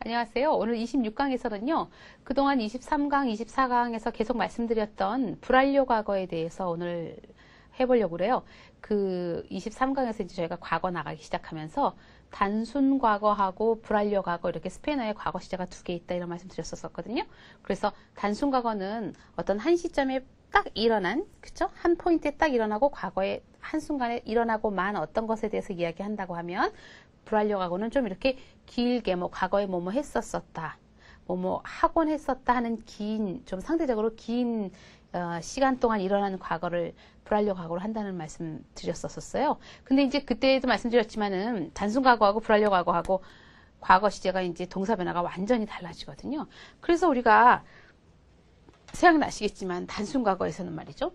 안녕하세요. 오늘 26강에서는요, 그동안 23강, 24강에서 계속 말씀드렸던 불완료 과거에 대해서 오늘 해보려고 그래요. 그 23강에서 이제 저희가 과거 나가기 시작하면서 단순 과거하고 불완료 과거 이렇게 스페인어의 과거 시제가 두 개 있다 이런 말씀 드렸었거든요. 그래서 단순 과거는 어떤 한 시점에 딱 일어난, 그쵸? 한 포인트에 딱 일어나고 과거에 한순간에 일어나고만 어떤 것에 대해서 이야기한다고 하면 불완료 과거는 좀 이렇게 길게 뭐 과거에 뭐뭐 했었었다, 뭐뭐 하곤 했었다 하는 긴, 좀 상대적으로 긴 시간 동안 일어나는 과거를 불완료 과거로 한다는 말씀 드렸었어요. 근데 이제 그때도 말씀드렸지만은 단순 과거하고 불완료 과거하고 과거 시제가 이제 동사 변화가 완전히 달라지거든요. 그래서 우리가 생각나시겠지만 단순 과거에서는 말이죠.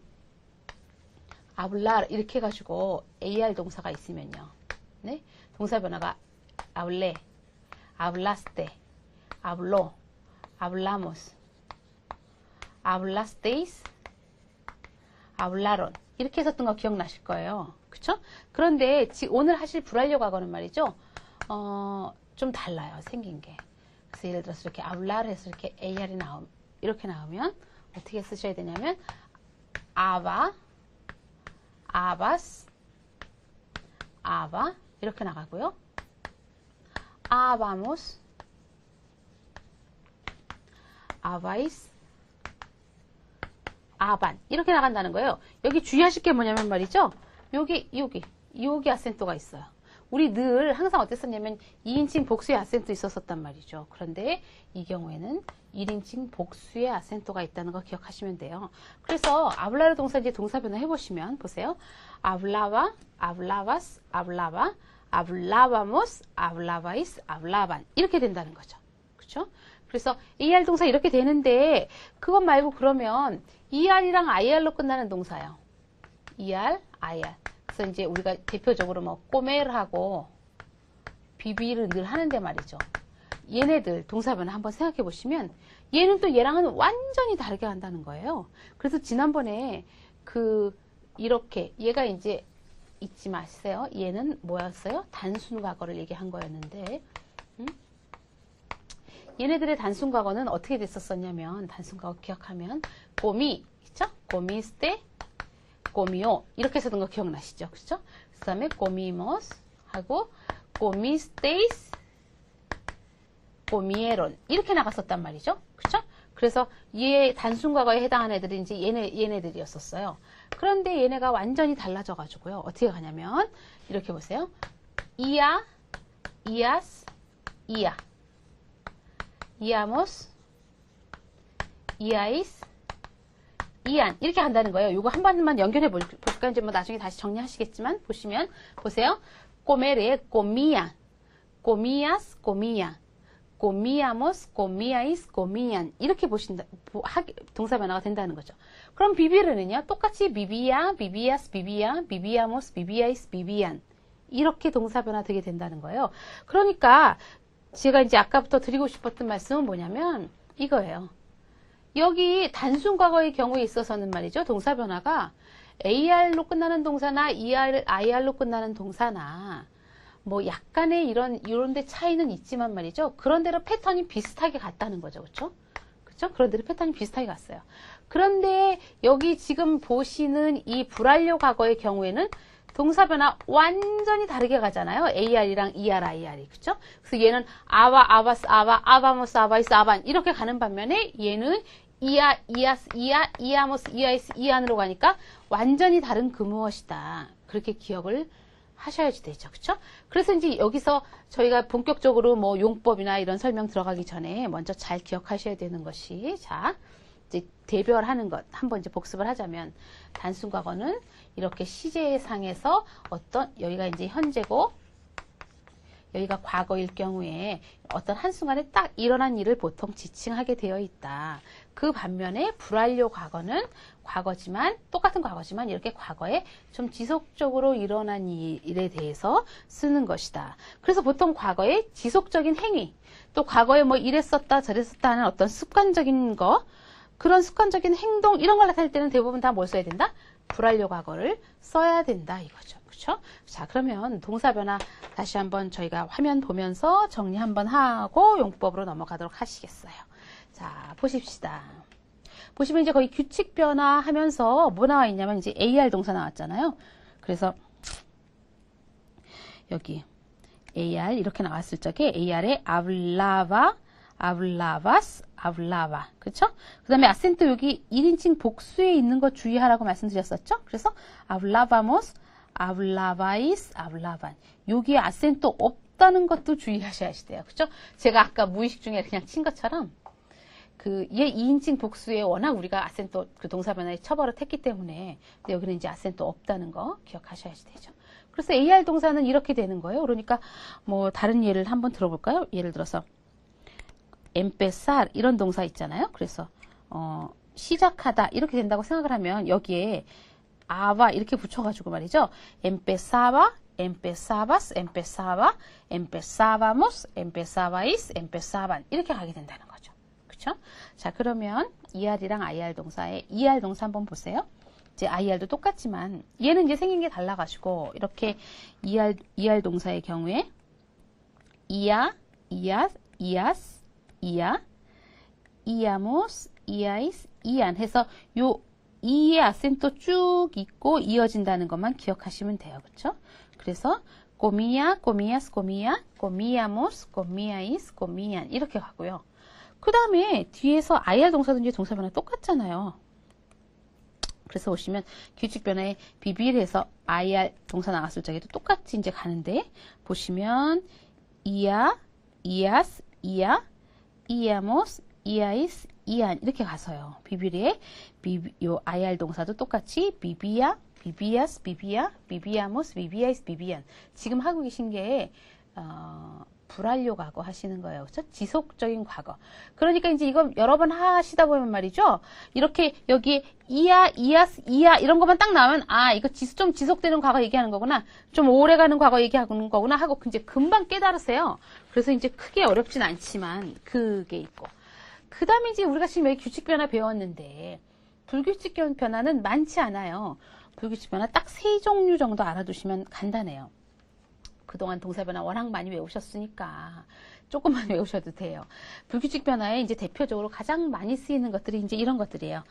hablar 이렇게 해가지고 AR 동사가 있으면요. 네? 동사 변화가 hablar, hablaste, habló, hablamos, hablasteis, hablaron 이렇게 했었던 거 기억나실 거예요. 그쵸? 그런데 오늘 하실 불완료 과거는 말이죠. 좀 달라요. 생긴 게. 그래서 예를 들어서 이렇게 hablar 해서 이렇게 AR이 이렇게 나오면 어떻게 쓰셔야 되냐면 aba, abas, aba 이렇게 나가고요. abamos, abais, aban 이렇게 나간다는 거예요. 여기 주의하실 게 뭐냐면 말이죠. 여기 아센토가 있어요. 우리 늘 항상 어땠었냐면 2인칭 복수의 아센토 있었단 말이죠. 그런데 이 경우에는 1인칭 복수의 아센토가 있다는 거 기억하시면 돼요. 그래서 아블라르 동사 이제 동사 변화 해보시면 보세요. hablaba, hablabas, hablaba, hablábamos, hablabais, hablaban 이렇게 된다는 거죠. 그렇죠? 그래서 ER 동사 이렇게 되는데 그것 말고 그러면 ER이랑 IR로 끝나는 동사요. ER, IR. 그래서 이제 우리가 대표적으로 뭐 꼬멜하고 비비를 늘 하는데 말이죠. 얘네들 동사 변화 한번 생각해 보시면 얘는 또 얘랑은 완전히 다르게 한다는 거예요. 그래서 지난번에 이렇게 얘가 이제 잊지 마세요. 얘는 뭐였어요? 단순 과거를 얘기한 거였는데 얘네들의 단순 과거는 어떻게 됐었었냐면 단순 과거 기억하면 꼬미 있죠? 꼬미스테 꼬미오 이렇게 쓰던 거 기억나시죠? 그렇죠? 그 다음에 꼬미모스 하고 꼬미스테이스 꼬미에론 이렇게 나갔었단 말이죠. 그렇죠? 그래서 얘 단순 과거에 해당하는 애들이 이제 얘네들이었었어요. 그런데 얘네가 완전히 달라져 가지고요. 어떻게 가냐면 이렇게 보세요. 이아, 이아스, 이아, 이아모스, 이아이스, 이안 이렇게 한다는 거예요. 이거 한 번만 연결해 볼까? 이제 뭐 나중에 다시 정리하시겠지만 보시면 보세요. comer에 comía, comías, comía, comíamos, comíais, comían 이렇게 동사 변화가 된다는 거죠. 그럼 비비르는요. 똑같이 비비야, 비비아스, 비비야, 비비아모스, 비비아이스, 비비안 이렇게 동사 변화 되게 된다는 거예요. 그러니까 제가 이제 아까부터 드리고 싶었던 말씀은 뭐냐면 이거예요. 여기 단순 과거의 경우에 있어서는 말이죠. 동사 변화가 AR로 끝나는 동사나 IR로 끝나는 동사나 뭐 약간의 이런 데 차이는 있지만 말이죠. 그런대로 패턴이 비슷하게 갔다는 거죠. 그렇죠? 그렇죠? 그런대로 패턴이 비슷하게 갔어요. 그런데 여기 지금 보시는 이 불완료 과거의 경우에는 동사 변화 완전히 다르게 가잖아요. AR이랑 ER, IR이. 그쵸? 그래서 얘는 아와, 아바스, 아바, 아바모스, 아바이스, 아반 이렇게 가는 반면에 얘는 이아, 이아스, 이아, 이아모스, 이아이스, 이안으로 가니까 완전히 다른 그 무엇이다. 그렇게 기억을 하셔야지 되죠. 그쵸? 그래서 이제 여기서 저희가 본격적으로 뭐 용법이나 이런 설명 들어가기 전에 먼저 잘 기억하셔야 되는 것이 자, 이제 대별하는 것 한번 이제 복습을 하자면 단순 과거는 이렇게 시제상에서 여기가 이제 현재고 여기가 과거일 경우에 어떤 한순간에 딱 일어난 일을 보통 지칭하게 되어 있다. 그 반면에 불완료 과거는 똑같은 과거지만 이렇게 과거에 좀 지속적으로 일어난 일에 대해서 쓰는 것이다. 그래서 보통 과거에 지속적인 행위, 또 과거에 뭐 이랬었다 저랬었다 하는 어떤 습관적인 거, 그런 습관적인 행동 이런 걸 나타낼 때는 대부분 다 뭘 써야 된다? 불완료 과거를 써야 된다 이거죠. 그렇죠? 자, 그러면 동사 변화 다시 한번 저희가 화면 보면서 정리 한번 하고 용법으로 넘어가도록 하시겠어요. 자, 보십시다. 보시면 이제 거의 규칙 변화 하면서 뭐 나와 있냐면 이제 AR 동사 나왔잖아요. 그래서 여기 AR 이렇게 나왔을 적에 AR에 hablaba, hablabas, hablaba. 그쵸? 그 다음에 아센트 여기 1인칭 복수에 있는 거 주의하라고 말씀드렸었죠? 그래서 hablábamos, hablabais, hablaban. 여기에 아센트 없다는 것도 주의하셔야 돼요. 그쵸? 제가 아까 무의식 중에 그냥 친 것처럼 얘 2인칭 복수에 워낙 우리가 아센트 그 동사 변화에 처벌을 했기 때문에 근데 여기는 이제 아센트 없다는 거 기억하셔야 되죠. 그래서 AR 동사는 이렇게 되는 거예요. 그러니까 뭐 다른 예를 한번 들어볼까요? 예를 들어서 empezar 이런 동사 있잖아요. 그래서 시작하다 이렇게 된다고 생각을 하면 여기에 아바 이렇게 붙여가지고 말이죠. empezaba, empezabas, empezaba, empezábamos, empezabais, empezaban 이렇게 가게 된다는 거죠. 그렇죠? 자, 그러면 ER이랑 IR 동사의 ER 동사 한번 보세요. 이제 IR도 똑같지만 얘는 이제 생긴 게 달라가지고 이렇게 ER 동사의 경우에 ia, ias, ias, ia, iamos, iais, ian 해서 요 이의 아센토 쭉 있고 이어진다는 것만 기억하시면 돼요. 그렇죠? 그래서 comía, comías, comía, comíamos, comíais, comían 이렇게 가고요. 그 다음에 뒤에서 IR 동사든지 동사 변화 똑같잖아요. 그래서 보시면 규칙 변화에 비빌해서 IR 동사 나왔을 적에도 똑같이 이제 가는데 보시면 ia, ias, ia, iamos, iais, ian 이렇게 가서요. 비빌에 요 IR 동사도 똑같이 비비야, 비비아스, 비비야, 비비아모스, 비비아이스, 비비안 지금 하고 계신 게 불완료 과거 하시는 거예요. 그렇죠? 지속적인 과거. 그러니까 이제 이거 여러 번 하시다 보면 말이죠. 이렇게 여기 이야, 이야스, 이야 이런 것만 딱 나오면 아 이거 좀 지속되는 과거 얘기하는 거구나. 좀 오래가는 과거 얘기하는 거구나 하고 이제 금방 깨달으세요. 그래서 이제 크게 어렵진 않지만 그게 있고. 그 다음에 이제 우리가 지금 여기 규칙 변화 배웠는데 불규칙 변화는 많지 않아요. 불규칙 변화 딱 3종류 정도 알아두시면 간단해요. 그동안 동사 변화 워낙 많이 외우셨으니까 조금만 외우셔도 돼요. 불규칙 변화에 이제 대표적으로 가장 많이 쓰이는 것들이 이제 이런 것들이에요.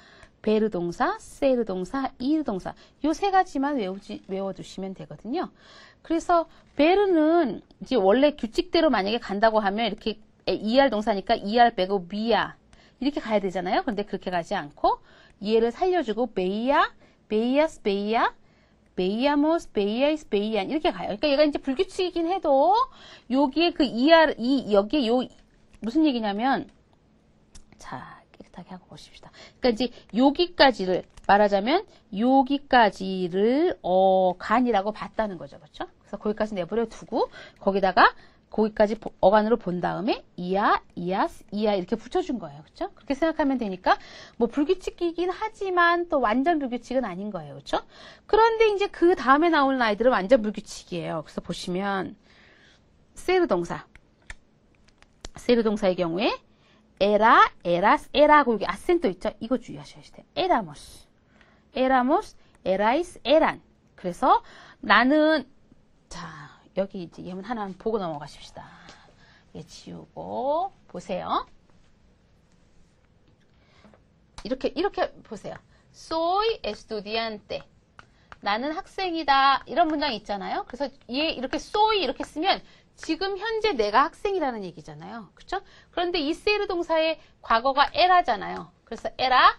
베르 동사, 세르 동사, 이르 동사. 요 3가지만 외워두시면 되거든요. 그래서 베르는 이제 원래 규칙대로 만약에 간다고 하면 이렇게 ER 동사니까 ER 빼고 비야 이렇게 가야 되잖아요. 그런데 그렇게 가지 않고 얘를 살려주고 베이야, 베이아스, 베이야 베이아모스, 베이아이스, 베이안 이렇게 가요. 그러니까 얘가 이제 불규칙이긴 해도 여기에 그 여기에 무슨 얘기냐면 자 깨끗하게 하고 보십시다. 그러니까 이제 여기까지를 말하자면 여기까지를 간이라고 봤다는 거죠. 그렇죠? 그래서 거기까지 내버려 두고 거기까지 어간으로 본 다음에 이야, 이야스, 이야 이렇게 붙여준 거예요. 그렇죠? 그렇게 생각하면 되니까 뭐 불규칙이긴 하지만 또 완전 불규칙은 아닌 거예요. 그렇죠? 그런데 이제 그 다음에 나오는 아이들은 완전 불규칙이에요. 그래서 보시면 세르 동사. 세르 동사의 경우에 에라, 에라스, 에라고 여기 아센토 있죠? 이거 주의하셔야 돼요. 에라모스. 에라모스, 에라이스, 에란. 그래서 나는 자 여기 이제 예문 하나 보고 넘어가십시다. 예, 지우고 보세요. 이렇게 보세요. Soy estudiante. 나는 학생이다. 이런 문장 있잖아요. 그래서 얘 이렇게 soy 이렇게 쓰면 지금 현재 내가 학생이라는 얘기잖아요. 그렇죠? 그런데 이 세르 동사의 과거가 era잖아요. 그래서 era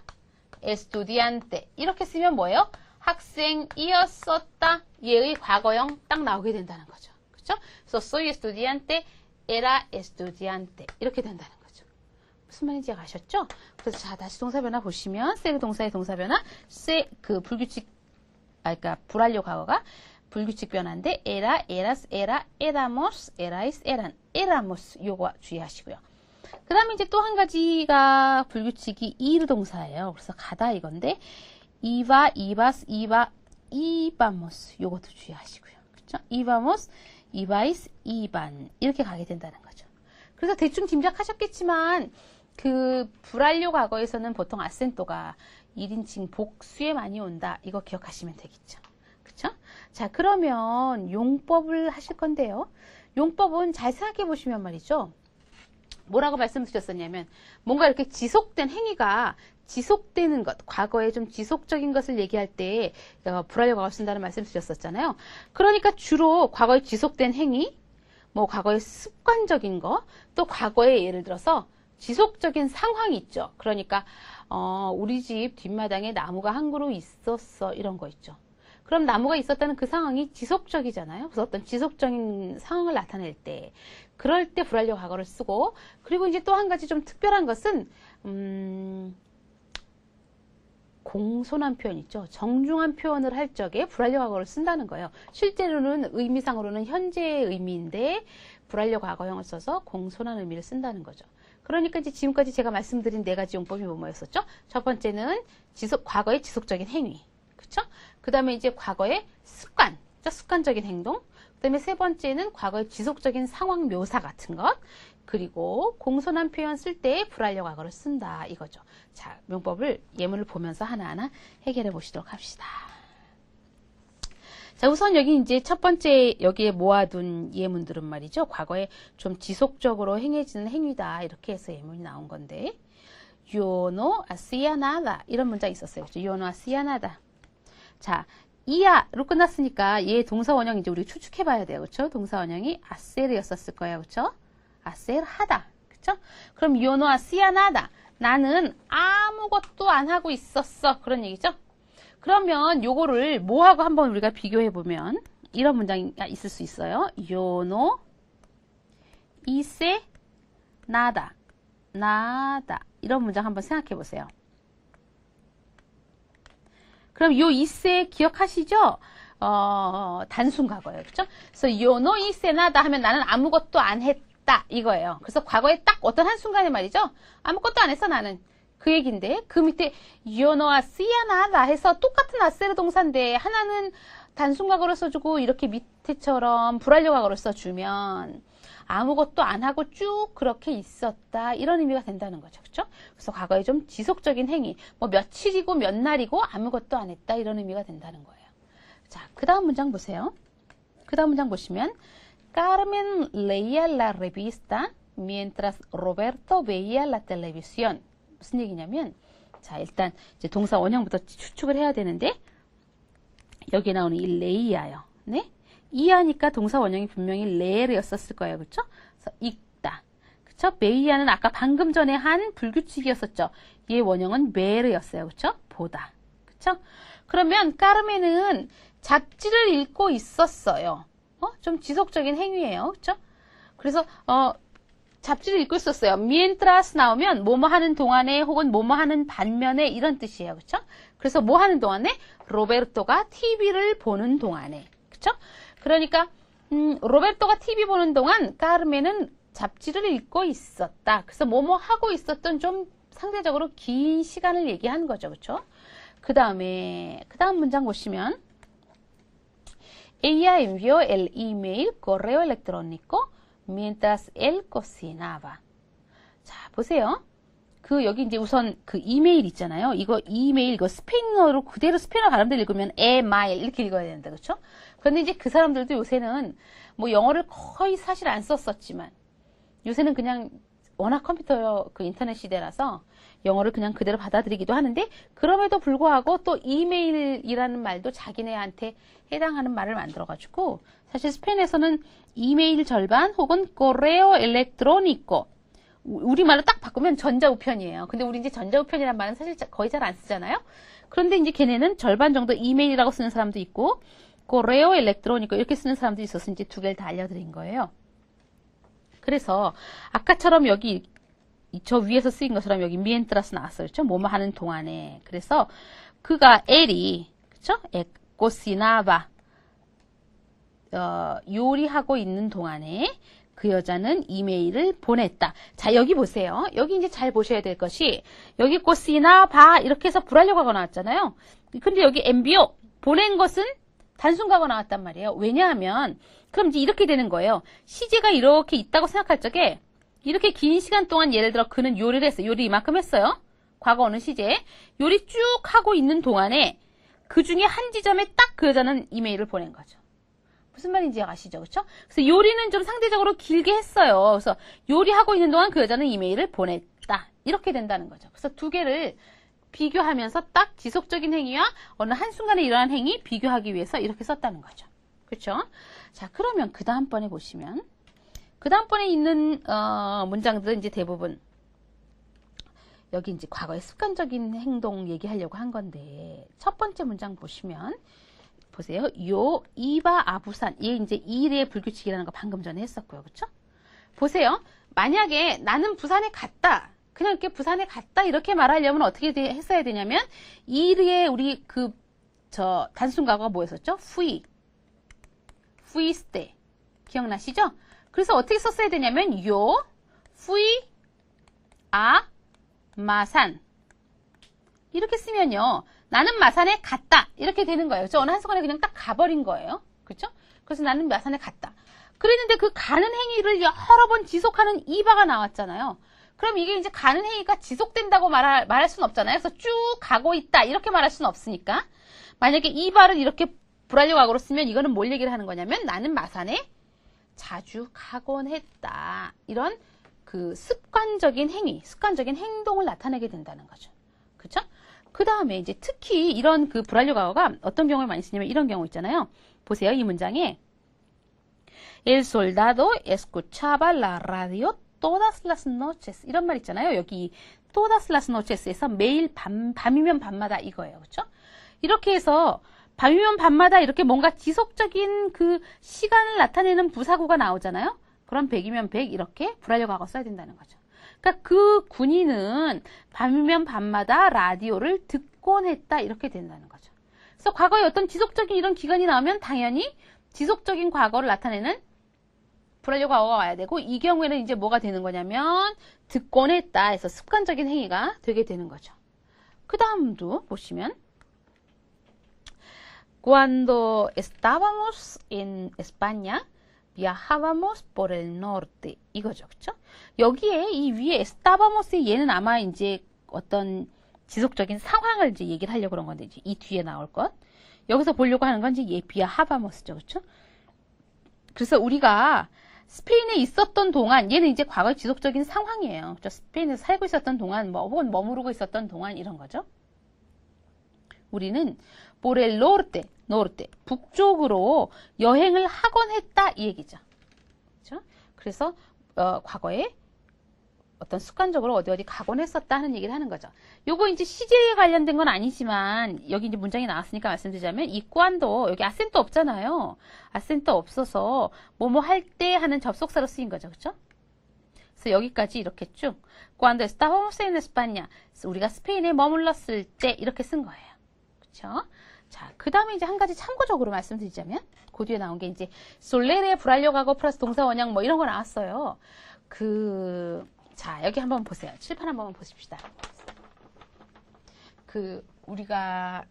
estudiante 이렇게 쓰면 뭐예요? 학생이었었다. 얘의 과거형 딱 나오게 된다는 거죠. 그렇죠? 그래서 soy estudiante, era estudiante 이렇게 된다는 거죠. 무슨 말인지 아셨죠? 그래서 자 다시 동사 변화 보시면 세르 동사의 동사 변화, 그 불규칙, 그러니까 불완료 과거가 불규칙 변화인데 era, eras, era, éramos, erais, eran, éramos 요거 주의하시고요. 그 다음에 이제 또 한 가지가 불규칙이 이르 동사예요. 그래서 가다 이건데 이바, 이바스, 이바, 이바모스 요것도 주의하시고요. 그렇죠? 이바모스, 이바이스, 이반 이렇게 가게 된다는 거죠. 그래서 대충 짐작하셨겠지만 그 불완료 과거에서는 보통 아센토가 1인칭 복수에 많이 온다. 이거 기억하시면 되겠죠. 그쵸? 자, 그러면 용법을 하실 건데요. 용법은 잘 생각해 보시면 말이죠. 뭐라고 말씀드렸었냐면 뭔가 이렇게 지속된 행위가 지속되는 것, 과거에 좀 지속적인 것을 얘기할 때 불완료 과거를 쓴다는 말씀 드렸었잖아요. 그러니까 주로 과거에 지속된 행위, 뭐 과거의 습관적인 거, 또 과거에 예를 들어서 지속적인 상황이 있죠. 그러니까 우리 집 뒷마당에 나무가 한 그루 있었어, 이런 거 있죠. 그럼 나무가 있었다는 그 상황이 지속적이잖아요. 그래서 어떤 지속적인 상황을 나타낼 때, 그럴 때 불완료 과거를 쓰고, 그리고 이제 또 한 가지 좀 특별한 것은 공손한 표현 있죠. 정중한 표현을 할 적에 불완료 과거를 쓴다는 거예요. 실제로는 의미상으로는 현재의 의미인데 불완료 과거형을 써서 공손한 의미를 쓴다는 거죠. 그러니까 이제 지금까지 제가 말씀드린 네 가지 용법이 뭐였었죠? 첫 번째는 과거의 지속적인 행위. 그쵸? 그 다음에 이제 과거의 습관, 습관적인 행동. 그 다음에 세 번째는 과거의 지속적인 상황 묘사 같은 것. 그리고 공손한 표현 쓸 때 불완료 과거를 쓴다, 이거죠. 자, 용법을 예문을 보면서 하나하나 해결해 보시도록 합시다. 자, 우선 여기 이제 첫 번째 여기에 모아둔 예문들은 말이죠. 과거에 좀 지속적으로 행해지는 행위다, 이렇게 해서 예문이 나온 건데, Yo no hacía nada, 이런 문장이 있었어요. 그렇죠? Yo no hacía nada. 자, 이하로 끝났으니까 얘 동사 원형 이제 우리 추측해 봐야 돼요. 그렇죠? 동사 원형이 hacer이었었을 거예요. 그렇죠? hacer 하다. 그렇죠? 그럼 yo no hacía nada. 나는 아무것도 안 하고 있었어. 그런 얘기죠? 그러면 요거를 뭐하고 한번 우리가 비교해 보면 이런 문장이 있을 수 있어요. Yo no hice nada. nada. 이런 문장 한번 생각해 보세요. 그럼 요 hice 기억하시죠? 단순 과거예요. 그렇죠? 그래서 yo no hice nada 하면 나는 아무것도 안 했다, 이거예요. 그래서 과거에 딱 어떤 한순간에 말이죠. 아무것도 안 했어, 나는. 그 얘기인데 그 밑에 yo no hacía nada 해서 똑같은 hacer 동사인데 하나는 단순 과거로 써주고 이렇게 밑에처럼 불완료 과거로 써주면 아무것도 안 하고 쭉 그렇게 있었다, 이런 의미가 된다는 거죠. 그렇죠? 그래서 과거에 좀 지속적인 행위, 뭐 며칠이고 몇 날이고 아무것도 안 했다, 이런 의미가 된다는 거예요. 자, 그 다음 문장 보세요. 그 다음 문장 보시면 Carmen leía la revista mientras Roberto veía la televisión. 무슨 얘기냐면, 자, 일단 이제 동사 원형부터 추측을 해야 되는데 여기 나오는 이 레이야요. 네? 이하니까 동사 원형이 분명히 레르였었을 거예요. 그렇죠? 그래서 읽다. 그렇죠? 베이야는 아까 방금 전에 한 불규칙이었었죠. 얘 원형은 베르였어요. 그렇죠? 보다. 그렇죠? 그러면 까르멘은 잡지를 읽고 있었어요. 좀 지속적인 행위예요. 그렇죠? 그래서 잡지를 읽고 있었어요. mientras 나오면 뭐뭐 하는 동안에 혹은 뭐뭐 하는 반면에, 이런 뜻이에요. 그렇죠? 그래서 뭐 하는 동안에? 로베르토가 TV를 보는 동안에. 그렇죠? 그러니까 로베르토가 TV 보는 동안 까르멘은 잡지를 읽고 있었다. 그래서 뭐뭐 하고 있었던 좀 상대적으로 긴 시간을 얘기하는 거죠. 그렇죠? 그 다음 문장 보시면 Ella envió el email, correo electrónico mientras él cocinaba. 자, 보세요. 여기 이제 우선 그 이메일 있잖아요. 이거 스페인어로 그대로 스페인어 발음대로 읽으면 email 이렇게 읽어야 되는데, 그렇죠? 그런데 이제 그 사람들도 요새는 뭐 영어를 거의 사실 안 썼었지만 요새는 그냥 워낙 컴퓨터 인터넷 시대라서 영어를 그냥 그대로 받아들이기도 하는데, 그럼에도 불구하고 또 이메일이라는 말도 자기네한테 해당하는 말을 만들어가지고 사실 스페인에서는 이메일 절반 혹은 correo electrónico, 우리말로 딱 바꾸면 전자우편이에요. 근데 우리 이제 전자우편이란 말은 사실 거의 잘 안 쓰잖아요. 그런데 이제 걔네는 절반 정도 이메일이라고 쓰는 사람도 있고 correo electrónico 이렇게 쓰는 사람도 있어서 이제 두 개를 다 알려드린 거예요. 그래서 아까처럼 여기 저 위에서 쓰인 것처럼 여기 mientras 나왔어요. 그렇죠? 뭐뭐 하는 동안에. 그래서 그가 엘이, 그렇죠? cocinaba, 요리하고 있는 동안에 그 여자는 이메일을 보냈다. 자, 여기 보세요. 여기 이제 잘 보셔야 될 것이, 여기 cocinaba 이렇게 해서 불완료 과거 나왔잖아요. 근데 여기 envió, 보낸 것은 단순 과거 나왔단 말이에요. 왜냐하면 그럼 이제 이렇게 되는 거예요. 시제가 이렇게 있다고 생각할 적에 이렇게 긴 시간 동안 예를 들어 그는 요리를 했어요. 요리 이만큼 했어요. 과거 어느 시제 요리 쭉 하고 있는 동안에 그 중에 한 지점에 딱 그 여자는 이메일을 보낸 거죠. 무슨 말인지 아시죠? 그렇죠? 그래서 요리는 좀 상대적으로 길게 했어요. 그래서 요리하고 있는 동안 그 여자는 이메일을 보냈다. 이렇게 된다는 거죠. 그래서 두 개를 비교하면서 딱 지속적인 행위와 어느 한순간에 일어난 행위 비교하기 위해서 이렇게 썼다는 거죠. 그렇죠? 자, 그러면 그 다음번에 보시면 그 다음번에 있는 문장들은 이제 대부분 여기 이제 과거의 습관적인 행동 얘기하려고 한 건데 첫 번째 문장 보시면 보세요. 요 이바 아부산 얘 이제 이일의 불규칙이라는 거 방금 전에 했었고요. 그렇죠? 보세요. 만약에 나는 부산에 갔다. 그냥 이렇게 부산에 갔다 이렇게 말하려면 어떻게 했어야 되냐면 이일의 우리 단순 과거가 뭐였었죠? fuiste 기억나시죠? 그래서 어떻게 썼어야 되냐면 요 fui a 마산 이렇게 쓰면요. 나는 마산에 갔다. 이렇게 되는 거예요. 그렇죠? 어느 한순간에 그냥 딱 가버린 거예요. 그렇죠? 그래서 나는 마산에 갔다. 그랬는데 그 가는 행위를 여러 번 지속하는 이바가 나왔잖아요. 그럼 이게 이제 가는 행위가 지속된다고 말할 수는 없잖아요. 그래서 쭉 가고 있다. 이렇게 말할 수는 없으니까. 만약에 이바를 이렇게 불완료 과거로 쓰면 이거는 뭘 얘기를 하는 거냐면 나는 마산에 자주 가곤 했다. 이런 그 습관적인 행위, 습관적인 행동을 나타내게 된다는 거죠. 그쵸? 그 다음에 이제 특히 이런 그 불완료 과거가 어떤 경우에 많이 쓰냐면 이런 경우 있잖아요. 보세요. 이 문장에 El soldado escuchaba la radio todas las noches 이런 말 있잖아요. 여기 todas las noches에서 매일 밤이면 밤마다 이거예요. 그쵸? 이렇게 해서 밤이면 밤마다 이렇게 뭔가 지속적인 그 시간을 나타내는 부사구가 나오잖아요. 그럼 100이면 100 이렇게 불완료 과거 써야 된다는 거죠. 그러니까 그 군인은 밤이면 밤마다 라디오를 듣곤 했다 이렇게 된다는 거죠. 그래서 과거에 어떤 지속적인 이런 기간이 나오면 당연히 지속적인 과거를 나타내는 불완료 과거가 와야 되고 이 경우에는 이제 뭐가 되는 거냐면 듣곤 했다 해서 습관적인 행위가 되게 되는 거죠. 그 다음도 보시면 Cuando estábamos en España viajábamos por el norte. 이거죠. 그쵸? 여기에 이 위에 estábamos의 얘는 아마 이제 어떤 지속적인 상황을 이제 얘기를 하려고 그런 건데, 이제 이 뒤에 나올 것. 여기서 보려고 하는 건 이제 얘 viajábamos죠. 그쵸? 그래서 우리가 스페인에 있었던 동안, 얘는 이제 과거의 지속적인 상황이에요. 그쵸? 스페인에서 살고 있었던 동안, 혹은 머무르고 있었던 동안 이런 거죠. 우리는 por el norte, 북쪽으로 여행을 하곤 했다 이 얘기죠. 그렇죠? 그래서 과거에 어떤 습관적으로 어디 가곤 했었다 하는 얘기를 하는 거죠. 요거 이제 시제에 관련된 건 아니지만 여기 이제 문장이 나왔으니까 말씀드리자면 이 cuando 여기 아센토 없잖아요. 아센토 없어서 뭐뭐 할 때 하는 접속사로 쓰인 거죠. 그렇죠? 그래서 여기까지 이렇게 쭉 cuando estábamos en España 우리가 스페인에 머물렀을 때 이렇게 쓴 거예요. 그렇죠? 자, 그 다음에 이제 한 가지 참고적으로 말씀드리자면, 그 뒤에 나온 게 이제, 솔레르의 불완료 과거 플러스 동사 원형 뭐 이런 거 나왔어요. 자, 여기 한번 보세요. 칠판 한번 보십시다. 우리가,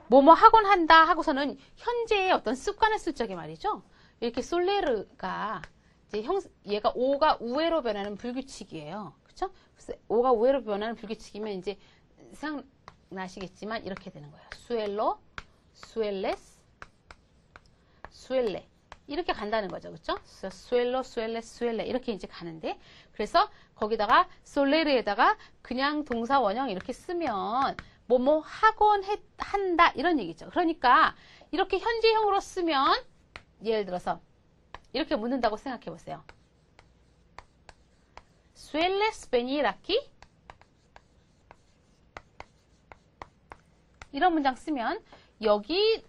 뭐뭐 하곤 한다 하고서는 현재의 어떤 습관을 쓸 적에 말이죠. 이렇게 솔레르가, 이제 얘가 오가 우회로 변하는 불규칙이에요. 그쵸? 그래서 오가 우회로 변하는 불규칙이면 이제, 나시겠지만 이렇게 되는 거예요. suelo, sueles, suele 이렇게 간다는 거죠. 그렇죠? suelo, sueles, suele 이렇게 이제 가는데 그래서 거기다가 soler에다가 그냥 동사 원형 이렇게 쓰면 뭐뭐 하곤 한다 이런 얘기죠. 그러니까 이렇게 현재형으로 쓰면 예를 들어서 이렇게 묻는다고 생각해 보세요. sueles venir aquí? 이런 문장 쓰면 여기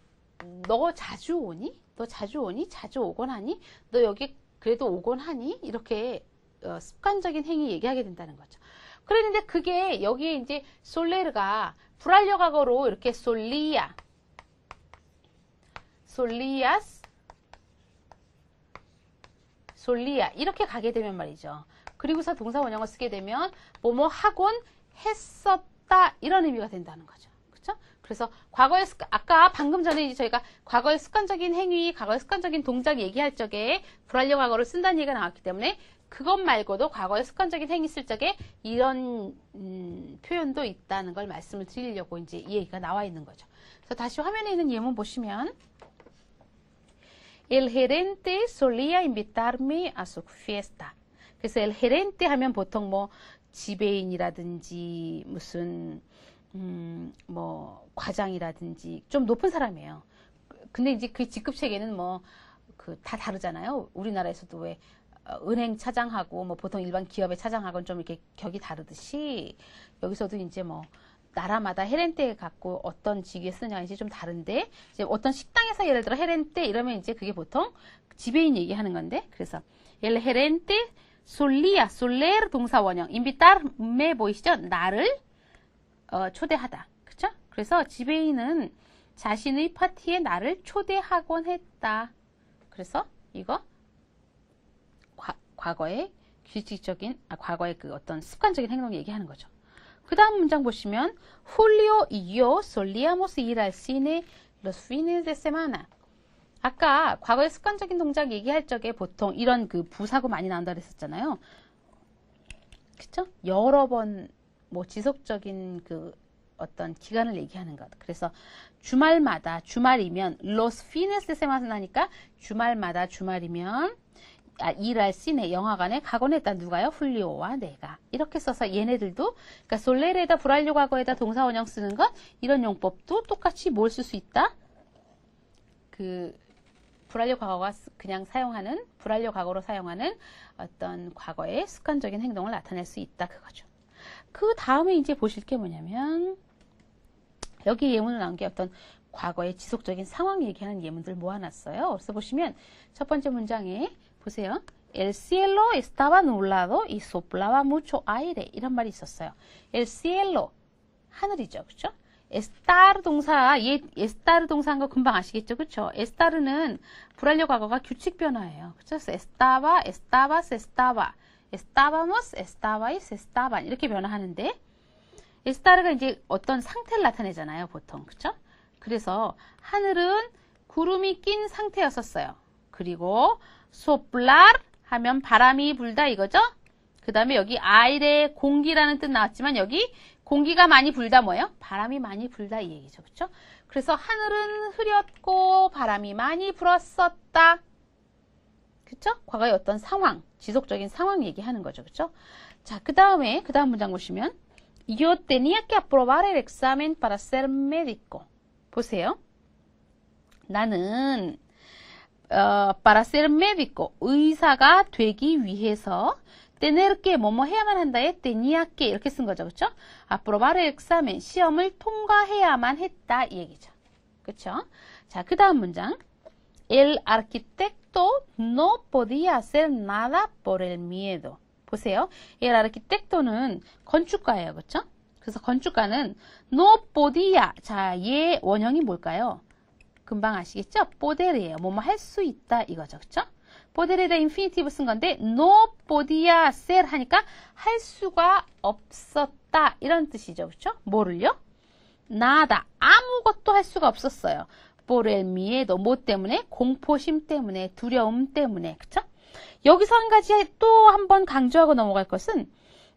너 자주 오니? 너 자주 오니? 자주 오곤 하니? 너 여기 그래도 오곤 하니? 이렇게 습관적인 행위 얘기하게 된다는 거죠. 그랬는데 그게 여기에 이제 솔레르가 불완료 과거로 이렇게 솔리아, 솔리아스, 솔리아 이렇게 가게 되면 말이죠. 그리고서 동사 원형을 쓰게 되면 뭐뭐 하곤 했었다 이런 의미가 된다는 거죠. 그래서 과거의 아까 방금 전에 저희가 과거의 습관적인 행위, 과거의 습관적인 동작 얘기할 적에 불완료 과거를 쓴다는 얘기가 나왔기 때문에 그것 말고도 과거의 습관적인 행위 쓸 적에 이런 표현도 있다는 걸 말씀을 드리려고 이제 이 얘기가 나와 있는 거죠. 그래서 다시 화면에 있는 예문 보시면 El gerente solía invitarme a su fiesta. 그래서 el gerente 하면 보통 뭐 지배인이라든지 무슨 뭐 과장이라든지 좀 높은 사람이에요. 근데 이제 그 직급 체계는 뭐 그 다 다르잖아요. 우리나라에서도 왜 은행 차장하고 뭐 보통 일반 기업의 차장하고는 좀 이렇게 격이 다르듯이 여기서도 이제 뭐 나라마다 헤렌테 갖고 어떤 직위에 쓰느냐 이제 좀 다른데 이제 어떤 식당에서 예를 들어 헤렌테 이러면 이제 그게 보통 지배인 얘기하는 건데 그래서 el gerente solía soler 동사 원형 invitarme 보이시죠? 나를 초대하다. 그쵸? 그래서 지배인은 자신의 파티에 나를 초대하곤 했다. 그래서 이거 과거의 규칙적인, 과거의 그 어떤 습관적인 행동을 얘기하는 거죠. 그 다음 문장 보시면 Julio y yo solíamos ir al cine los fines de semana. 아까 과거의 습관적인 동작 얘기할 적에 보통 이런 그 부사고 많이 나온다 그랬었잖아요. 그쵸? 여러 번 뭐 지속적인 그 어떤 기간을 얘기하는 것. 그래서 주말마다, 주말이면 los fines de semana 하니까 주말마다, 주말이면 일할 시네 영화관에 가곤 했다. 누가요? 훌리오와 내가. 이렇게 써서 얘네들도 그러니까 솔레르에다 불완료 과거에다 동사 원형 쓰는 것 이런 용법도 똑같이 뭘 쓸 수 있다? 그 불완료 과거가 그냥 사용하는 불완료 과거로 사용하는 어떤 과거의 습관적인 행동을 나타낼 수 있다 그거죠. 그 다음에 이제 보실 게 뭐냐면 여기 예문으로 나온 게 어떤 과거의 지속적인 상황 얘기하는 예문들 모아놨어요. 그래서 보시면 첫 번째 문장에 보세요. El cielo estaba nublado y soplaba mucho aire. 이런 말이 있었어요. El cielo, 하늘이죠. 그렇죠? estar 동사, estar 동사한 거 금방 아시겠죠? 그렇죠? estar는 불완료 과거가 규칙 변화예요. 그렇죠? estaba, estabas, estaba, estábamos, estabais, estaban 이렇게 변화하는데 estar가 이제 어떤 상태를 나타내잖아요. 보통. 그렇죠? 그래서 하늘은 구름이 낀 상태였었어요. 그리고 soplar 하면 바람이 불다 이거죠? 그 다음에 여기 aire 공기라는 뜻 나왔지만 여기 공기가 많이 불다 뭐예요? 바람이 많이 불다 이 얘기죠. 그렇죠? 그래서 하늘은 흐렸고 바람이 많이 불었었다. 그렇죠? 과거의 어떤 상황, 지속적인 상황 얘기하는 거죠. 그렇죠? 자, 그 다음 문장 보시면 Yo tenía que aprobar el examen para ser médico. 보세요. 나는 para ser médico, 의사가 되기 위해서 tener que 뭐뭐 해야만 한다에 tenía que 이렇게 쓴 거죠. 그렇죠? aprobar el examen, 시험을 통과해야만 했다 이 얘기죠. 그렇죠? 자, 그 다음 문장 El arquitecto no podía hacer nada por el miedo. 보세요. El arquitecto는 건축가예요. 그렇죠? 그래서 건축가는 no podía. 자, 얘 원형이 뭘까요? 금방 아시겠죠? poder이에요. 뭐뭐 할 수 있다 이거죠. 그렇죠? poder에다 인피니티브 쓴 건데 no podía hacer 하니까 할 수가 없었다 이런 뜻이죠. 그렇죠? 뭐를요? nada. 아무것도 할 수가 없었어요. por el miedo. 뭐 때문에? 공포심 때문에, 두려움 때문에. 그렇죠? 여기서 한 가지 또 한 번 강조하고 넘어갈 것은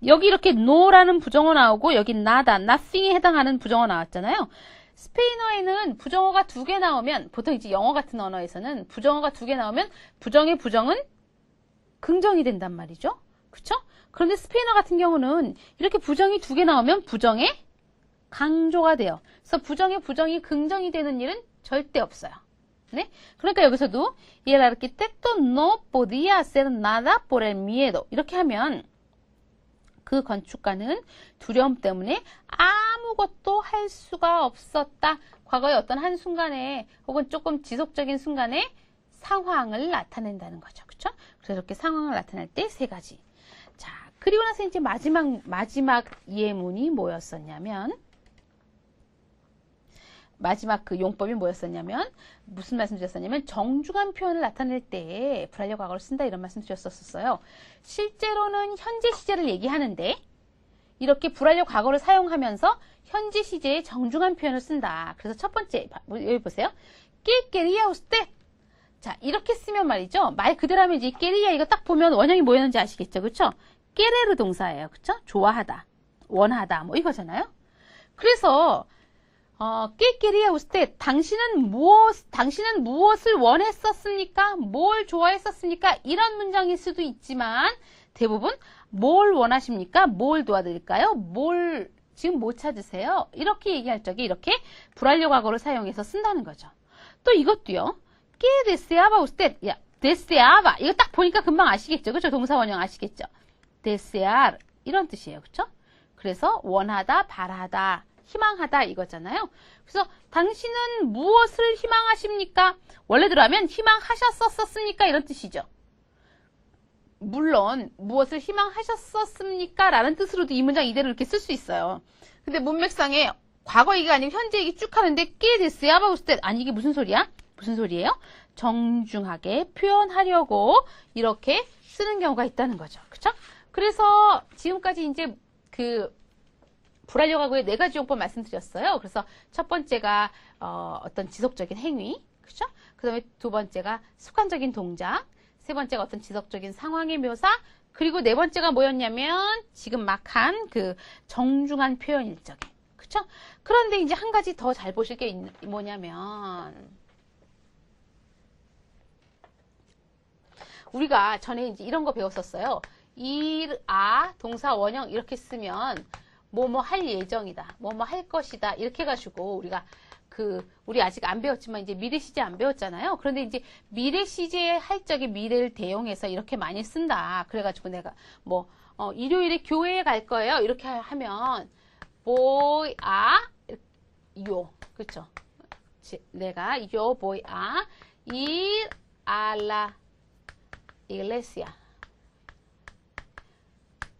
여기 이렇게 no라는 부정어 나오고 여기 nada, nothing에 해당하는 부정어 나왔잖아요. 스페인어에는 부정어가 2개 나오면 보통 이제 영어 같은 언어에서는 부정어가 2개 나오면 부정의 부정은 긍정이 된단 말이죠. 그렇죠? 그런데 스페인어 같은 경우는 이렇게 부정이 2개 나오면 부정의 강조가 돼요. 그래서 부정의 부정이 긍정이 되는 일은 절대 없어요. 네? 그러니까 여기서도 el arquitecto no podía hacer nada por el miedo. 이렇게 하면 그 건축가는 두려움 때문에 아무것도 할 수가 없었다. 과거의 어떤 한순간에 혹은 조금 지속적인 순간에 상황을 나타낸다는 거죠. 그렇죠? 그래서 이렇게 상황을 나타낼 때 3가지. 자, 그리고 나서 이제 마지막 예문이 뭐였었냐면 마지막 그 용법이 뭐였었냐면 무슨 말씀 드렸었냐면 정중한 표현을 나타낼 때 불완료 과거를 쓴다 이런 말씀 드렸었어요. 실제로는 현재 시제를 얘기하는데 이렇게 불완료 과거를 사용하면서 현재 시제에 정중한 표현을 쓴다. 그래서 첫 번째 여기 보세요. ¿Qué quería usted? 자, 이렇게 쓰면 말이죠. 말 그대로 하면 이제 quería 이거 딱 보면 원형이 뭐였는지 아시겠죠? 그쵸? querer 동사예요. 그쵸? 좋아하다, 원하다, 뭐 이거잖아요. 그래서 ¿qué quería usted? 당신은 무엇을 원했었습니까? 뭘 좋아했었습니까? 이런 문장일 수도 있지만 대부분 뭘 원하십니까? 뭘 도와드릴까요? 뭘 지금 못 찾으세요? 이렇게 얘기할 적에 이렇게 불완료 과거를 사용해서 쓴다는 거죠. 또 이것도요. ¿Qué deseaba usted? 야, deseaba. 이거 딱 보니까 금방 아시겠죠? 그죠? 동사 원형 아시겠죠? desear. 이런 뜻이에요. 그쵸? 그래서 원하다, 바라다, 희망하다 이거잖아요. 그래서 당신은 무엇을 희망하십니까? 원래대로 하면 희망하셨었습니까? 이런 뜻이죠. 물론 무엇을 희망하셨었습니까? 라는 뜻으로도 이 문장 이대로 이렇게 쓸 수 있어요. 근데 문맥상에 과거 얘기가 아니고 현재 얘기 쭉 하는데 ¿Qué deseaba usted? 아니 이게 무슨 소리야? 무슨 소리예요? 정중하게 표현하려고 이렇게 쓰는 경우가 있다는 거죠. 그쵸? 그래서 지금까지 이제 그 불완료 과거의 4가지 용법 말씀드렸어요. 그래서 첫 번째가 어떤 지속적인 행위, 그죠? 그 다음에 두 번째가 습관적인 동작, 세 번째가 어떤 지속적인 상황의 묘사, 그리고 네 번째가 뭐였냐면 지금 막 한 그 정중한 표현 일적인, 그쵸? 그런데 이제 한 가지 더 잘 보실 게 뭐냐면 우리가 전에 이제 이런 거 배웠었어요. 동사 원형 이렇게 쓰면 뭐뭐 할 예정이다, 뭐뭐 할 것이다 이렇게 해가지고 우리가 우리 아직 안 배웠지만 이제 미래 시제 안 배웠잖아요. 그런데 이제 미래 시제 할 적에 미래를 대용해서 이렇게 많이 쓴다. 그래가지고 내가 일요일에 교회에 갈 거예요. 이렇게 하면 voy a 그쵸? 내가 voy a ir a la iglesia.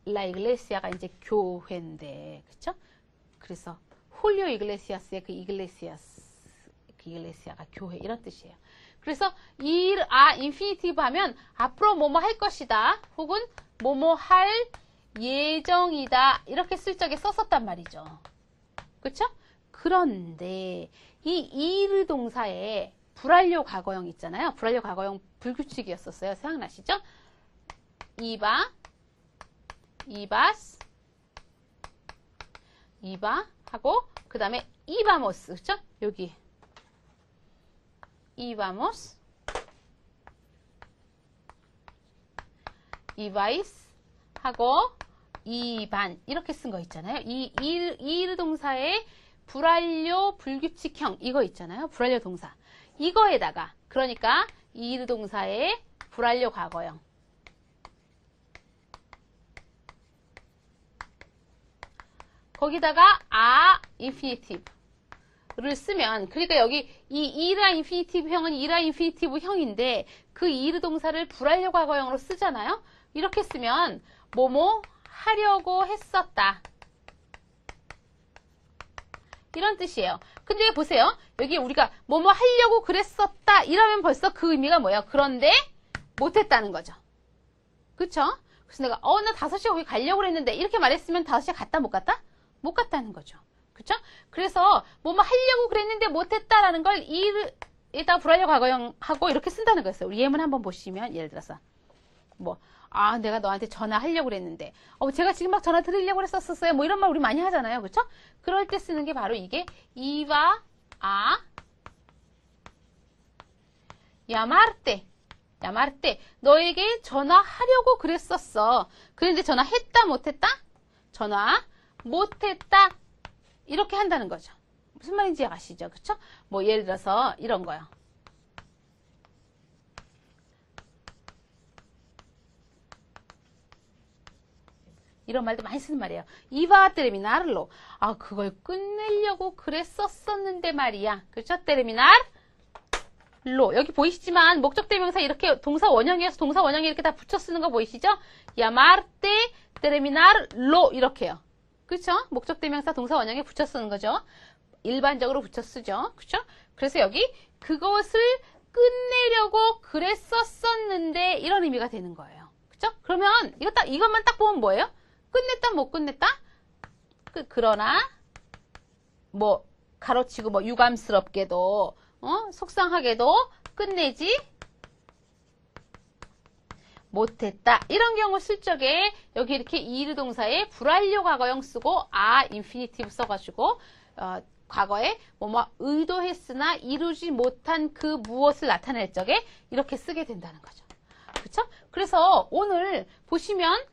La iglesia가 이제 교회인데, 그쵸? 그래서 훌리오 이글레시아스의 그 이글레시아가 교회 이런 뜻이에요. 그래서 ir a infinitive 하면 앞으로 뭐뭐 할 것이다, 혹은 뭐뭐 할 예정이다 이렇게 쓸 적에 썼었단 말이죠. 그쵸? 그런데 이 ir 동사에 불완료 과거형 있잖아요. 불완료 과거형 불규칙이었었어요. 생각나시죠? 이바 하고 그 다음에 이바모스, 그쵸? 여기 이바모스, 이바이스 하고 이반 이렇게 쓴 거 있잖아요. 이 ir 동사의 불완료 불규칙형 이거 있잖아요. 불완료 동사 이거에다가 그러니까 ir 동사의 불완료 과거형 거기다가 infinitive를 쓰면, 그러니까 여기 이 ir infinitive 형은 ir infinitive 형인데 그 ir 동사를 불완료 과거형으로 쓰잖아요. 이렇게 쓰면 뭐뭐 하려고 했었다 이런 뜻이에요. 근데 보세요. 여기 우리가 뭐뭐 하려고 그랬었다 이러면 벌써 그 의미가 뭐예요? 그런데 못했다는 거죠. 그쵸? 그래서 내가 나 5시에 거기 가려고 그랬는데 이렇게 말했으면 5시에 갔다 못 갔다? 못 갔다는 거죠. 그쵸? 그래서 뭐뭐 하려고 그랬는데 못했다라는 걸 이에다 불완료 과거형 하고 이렇게 쓴다는 거였어요. 우리 예문 한번 보시면 예를 들어서 내가 너한테 전화하려고 그랬는데 제가 지금 막 전화 드리려고 했었어요. 뭐 이런 말 우리 많이 하잖아요. 그쵸? 그럴 때 쓰는 게 바로 이게 이바 llamarte 너에게 전화하려고 그랬었어. 그런데 전화했다 못했다? 전화 못했다 이렇게 한다는 거죠. 무슨 말인지 아시죠? 그쵸? 예를 들어서 이런 거요. 이런 말도 많이 쓰는 말이에요. 이바 테르미나르로 그걸 끝내려고 그랬었는데 말이야. 그렇죠? 테르미나르로 여기 보이시지만 목적 대명사 이렇게 동사 원형이어서 동사 원형에 이렇게 다 붙여 쓰는 거 보이시죠? llamarte terminarlo 이렇게요. 그쵸? 목적 대명사 동사 원형에 붙여 쓰는 거죠. 일반적으로 붙여 쓰죠. 그쵸? 그래서 여기 그것을 끝내려고 그랬었는데 이런 의미가 되는 거예요. 그쵸? 그러면 이것만 딱 보면 뭐예요? 끝냈다 못 끝냈다? 그러나 가로치고 유감스럽게도 속상하게도 끝내지 못했다. 이런 경우 쓸 적에 여기 이렇게 이르 동사에 불완료 과거형 쓰고 인피니티브 써가지고 과거에 뭐뭐 의도했으나 이루지 못한 그 무엇을 나타낼 적에 이렇게 쓰게 된다는 거죠. 그렇죠? 그래서 오늘 보시면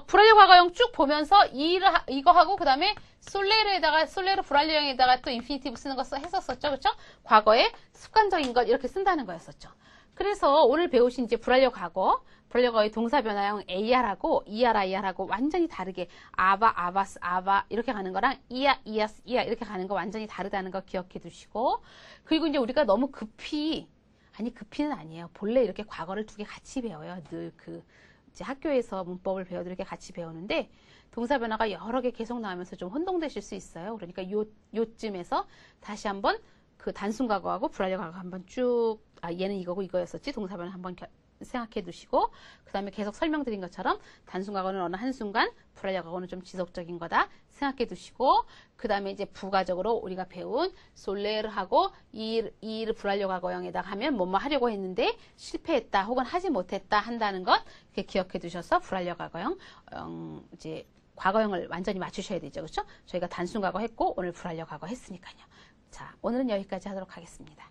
불완료 과거형 쭉 보면서 이거 하고 그 다음에 솔레르 불완료형에다가 또 인피니티브 쓰는 거 했었었죠. 그렇죠? 과거에 습관적인 것 이렇게 쓴다는 거였었죠. 그래서 오늘 배우신 이제 불완료 과거의 동사 변화형 AR하고 ERIR하고 완전히 다르게 아바스, 아바 이렇게 가는 거랑 이아스, 이아 이렇게 가는 거 완전히 다르다는 거 기억해 두시고 그리고 이제 우리가 너무 급히는 아니에요. 본래 이렇게 과거를 두 개 같이 배워요. 늘 이제 학교에서 문법을 배워도 이렇게 같이 배우는데 동사 변화가 여러 개 계속 나오면서 좀 혼동되실 수 있어요. 그러니까 요쯤에서 다시 한번 그 단순 과거하고 불완료 과거 한번 쭉 얘는 이거고 이거였었지 동사 변화 한번 생각해 두시고 그 다음에 계속 설명드린 것처럼 단순 과거는 어느 한순간 불완료 과거는 좀 지속적인 거다 생각해 두시고 그 다음에 이제 부가적으로 우리가 배운 솔레르하고 이르 불완료 과거형에다가 하면 뭐뭐 하려고 했는데 실패했다 혹은 하지 못했다 한다는 것 이렇게 기억해 두셔서 불완료 과거형 이제 과거형을 완전히 맞추셔야 되죠. 그렇죠? 저희가 단순 과거 했고 오늘 불완료 과거 했으니까요. 자, 오늘은 여기까지 하도록 하겠습니다.